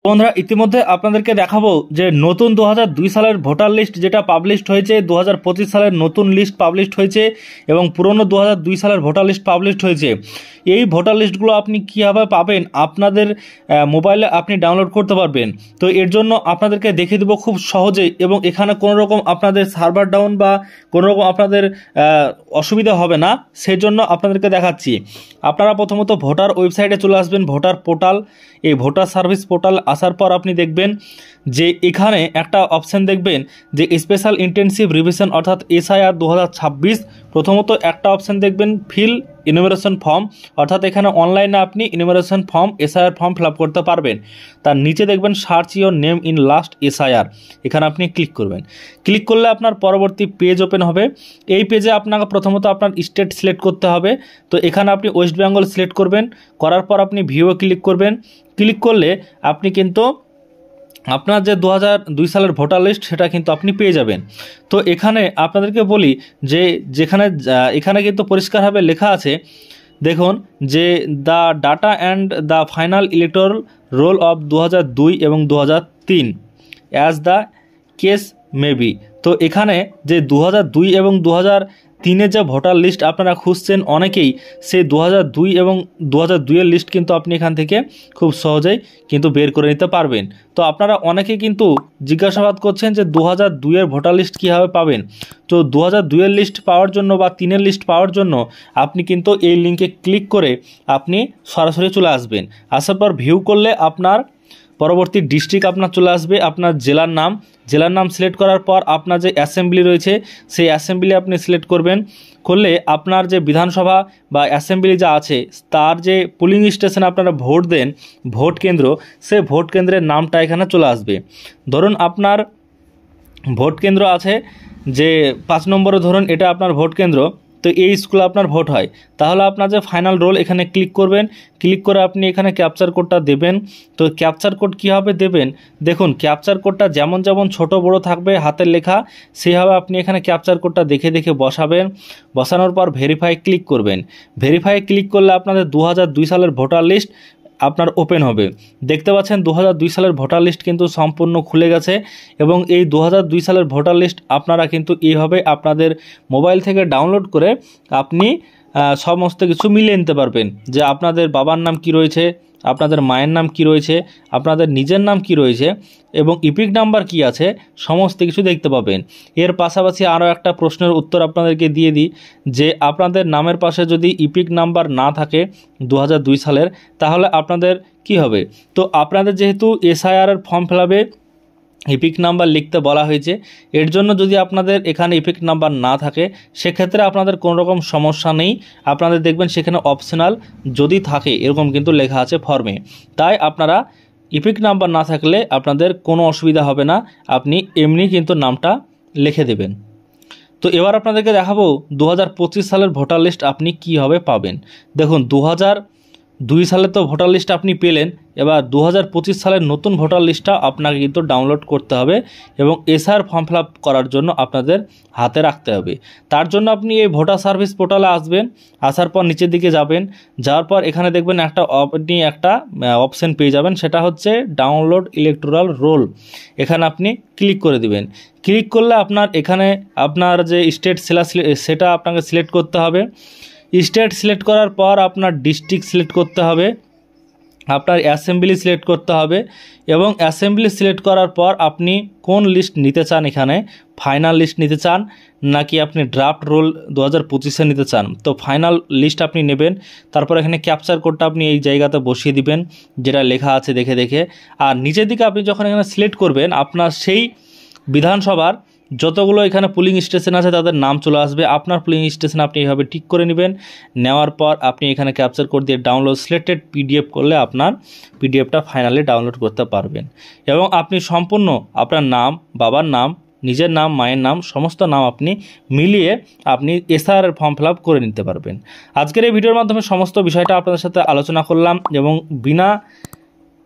বন্ধুরা ইতিমধ্যে আপনাদেরকে দেখাবো যে নতুন 2002 সালের ভোটার লিস্ট যেটা পাবলিশড হয়েছে, 2025 সালের নতুন লিস্ট পাবলিশড হয়েছে এবং পুরনো 2002 সালের ভোটার লিস্ট পাবলিশড হয়েছে। এই ভোটার লিস্টগুলো আপনি কীভাবে পাবেন, আপনাদের মোবাইলে আপনি ডাউনলোড করতে পারবেন। তো এর জন্য আপনাদেরকে দেখিয়ে দেবো খুব সহজেই, এবং এখানে কোনো রকম আপনাদের সার্ভার ডাউন বা কোনো রকম আপনাদের অসুবিধা হবে না, সেই জন্য আপনাদেরকে দেখাচ্ছি। আপনারা প্রথমত ভোটার ওয়েবসাইটে চলে আসবেন, ভোটার পোর্টাল। এই ভোটার সার্ভিস পোর্টাল আসার পর আপনি দেখবেন যে এখানে একটা অপশান দেখবেন যে স্পেশাল ইন্টেনসিভ রিভিশন অর্থাৎ SIR 2026। প্রথমত একটা অপশান দেখবেন ফিল ইনুমারেশন ফর্ম, অর্থাৎ এখানে অনলাইনে আপনি enumeration form SIR form fill up করতে পারবেন। তার নিচে দেখবেন search your name in last SIR, এখানে আপনি ক্লিক করবেন। ক্লিক করলে আপনার পরবর্তী পেজ ওপেন হবে। এই পেজে আপনাকে প্রথমত আপনার স্টেট সিলেক্ট করতে হবে। তো এখানে আপনি ওয়েস্ট বেঙ্গল সিলেক্ট করবেন, করার পর আপনি ভিউয়ে ক্লিক করবেন। ক্লিক করলে আপনি কিন্তু আপনার যে 2002 সালের ভোটার লিস্ট সেটা কিন্তু আপনি পেয়ে যাবেন। তো এখানে আপনাদেরকে বলি যে এখানে কিন্তু পরিষ্কারভাবে লেখা আছে, দেখুন যে the data and the final electoral role of 2002 এবং 2003 অ্যাজ দ্য কেস মেবি। তো এখানে যে 2002 এবং 2003-এর যে ভোটার লিস্ট আপনারা খুঁজছেন অনেকেই, সেই 2002 এবং 2002-এর লিস্ট কিন্তু আপনি এখান থেকে খুব সহজেই কিন্তু বের করে নিতে পারবেন। তো আপনারা অনেকে কিন্তু জিজ্ঞাসাবাদ করছেন যে 2002-এর ভোটার লিস্ট কীভাবে পাবেন। তো 2002-এর লিস্ট পাওয়ার জন্য বা 3-এর লিস্ট পাওয়ার জন্য আপনি কিন্তু এই লিঙ্কে ক্লিক করে আপনি সরাসরি চলে আসবেন। আসার পর ভিউ করলে আপনার পরবর্তী ডিস্ট্রিক্ট আপনার চলে আসবে, আপনার জেলার নাম সিলেক্ট করার পর আপনার যে অ্যাসেম্বলি রয়েছে সেই অ্যাসেম্বলি আপনি সিলেক্ট করবেন। করলে আপনার যে বিধানসভা বা অ্যাসেম্বলি যা আছে তার যে পোলিং স্টেশনে আপনারা ভোট দেন, ভোট কেন্দ্র, সেই ভোট কেন্দ্রের নামটা এখানে চলে আসবে। ধরুন আপনার ভোট কেন্দ্র আছে যে 5 নম্বরে, ধরুন এটা আপনার ভোট কেন্দ্র, তো এই স্কুলে আপনার ভোট হয়, তাহলে আপনার যে ফাইনাল রোল এখানে ক্লিক করবেন। ক্লিক করে আপনি এখানে ক্যাপচার কোডটা দেবেন। তো ক্যাপচার কোড কীভাবে দেবেন, দেখুন ক্যাপচার কোডটা যেমন যেমন ছোট বড় থাকবে হাতের লেখা, সেইভাবে আপনি এখানে ক্যাপচার কোডটা দেখে দেখে বসাবেন। বসানোর পর ভেরিফাই ক্লিক করবেন। ভেরিফাই ক্লিক করলে আপনাদের 2002 সালের ভোটার লিস্ট আপনার ওপেন হবে। দেখতে পাচ্ছেন 2002 সালের ভোটার লিস্ট কিন্তু সম্পূর্ণ খুলে গেছে, এবং এই 2002 সালের ভোটার লিস্ট আপনারা কিন্তু এইভাবে আপনাদের মোবাইল থেকে ডাউনলোড করে আপনি সমস্ত কিছু মিলিয়ে নিতে পারবেন, যে আপনাদের বাবার নাম কি রয়েছে, আপনাদের মায়ের নাম কি রয়েছে, আপনাদের নিজের নাম কি রয়েছে এবং ইপিক নাম্বার কি আছে, সমস্ত কিছু দেখতে পাবেন। এর পাশাপাশি আরও একটা প্রশ্নের উত্তর আপনাদেরকে দিয়ে দিই, যে আপনাদের নামের পাশে যদি ইপিক নাম্বার না থাকে 2002 সালের, তাহলে আপনাদের কি হবে। তো আপনাদের যেহেতু SIR এর ফর্ম ফিল আপে ইপিক নাম্বার লিখতে বলা হয়েছে, এর জন্য যদি আপনাদের এখানে ইপিক নাম্বার না থাকে সেক্ষেত্রে আপনাদের কোনো রকম সমস্যা নেই। আপনাদের দেখবেন সেখানে অপশনাল যদি থাকে এরকম কিন্তু লেখা আছে ফর্মে। তাই আপনারা ইপিক নাম্বার না থাকলে আপনাদের কোনো অসুবিধা হবে না, আপনি এমনি কিন্তু নামটা লিখে দেবেন। তো এবার আপনাদেরকে দেখাবো 2025 সালের ভোটার লিস্ট আপনি কীভাবে পাবেন। দেখুন 2002 সালে তো ভোটার লিস্ট আপনি পেলেন, এবার 2025 সালের নতুন ভোটার লিস্টটা আপনাকে কিন্তু ডাউনলোড করতে হবে এবং SIR ফর্ম ফিল আপ করার জন্য আপনাদের হাতে রাখতে হবে। তার জন্য আপনি এই ভোটার সার্ভিস পোর্টালে আসবেন। আসার পর নিচের দিকে যাবেন, যাওয়ার পর এখানে দেখবেন আপনি একটা অপশান পেয়ে যাবেন, সেটা হচ্ছে ডাউনলোড ইলেকটোরাল রোল। এখানে আপনি ক্লিক করে দিবেন। ক্লিক করলে আপনার এখানে আপনার যে স্টেট সেটা আপনাকে সিলেক্ট করতে হবে। স্টেট সিলেক্ট করার পর আপনার ডিস্ট্রিক্ট সিলেক্ট করতে হবে, আপনার অ্যাসেম্বলি সিলেক্ট করতে হবে, এবং অ্যাসেম্বলি সিলেক্ট করার পর আপনি কোন লিস্ট নিতে চান, এখানে ফাইনাল লিস্ট নিতে চান নাকি আপনি ড্রাফট রোল 2025-এ নিতে চান। তো ফাইনাল লিস্ট আপনি নেবেন। তারপর এখানে ক্যাপচার কোডটা আপনি এই জায়গাতে বসিয়ে দিবেন যেটা লেখা আছে দেখে দেখে। আর নিচের দিকে আপনি যখন এখানে সিলেক্ট করবেন আপনার সেই বিধানসভার যতগুলো এখানে পুলিং স্টেশন আছে তাদের নাম চলে আসবে। আপনার পুলিং স্টেশন আপনি এইভাবে ঠিক করে নেবেন। নেওয়ার পর আপনি এখানে ক্যাপচার কোড দিয়ে ডাউনলোড সিলেক্টেড PDF করলে আপনার PDFটা ফাইনালি ডাউনলোড করতে পারবেন, এবং আপনি সম্পূর্ণ আপনার নাম, বাবার নাম, নিজের নাম, মায়ের নাম, সমস্ত নাম আপনি মিলিয়ে আপনি SIR এর ফর্ম ফিল আপ করে নিতে পারবেন। আজকের এই ভিডিওর মাধ্যমে সমস্ত বিষয়টা আপনাদের সাথে আলোচনা করলাম, এবং বিনা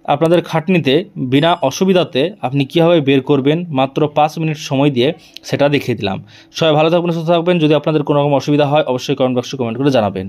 আপনাদের খাটনিতে, বিনা অসুবিধাতে আপনি কীভাবে বের করবেন মাত্র 5 মিনিট সময় দিয়ে সেটা দেখিয়ে দিলাম। সবাই ভালো থাকবেন, সুস্থ থাকবেন। যদি আপনাদের কোনো রকম অসুবিধা হয় অবশ্যই কমেন্ট বক্সে কমেন্ট করে জানাবেন।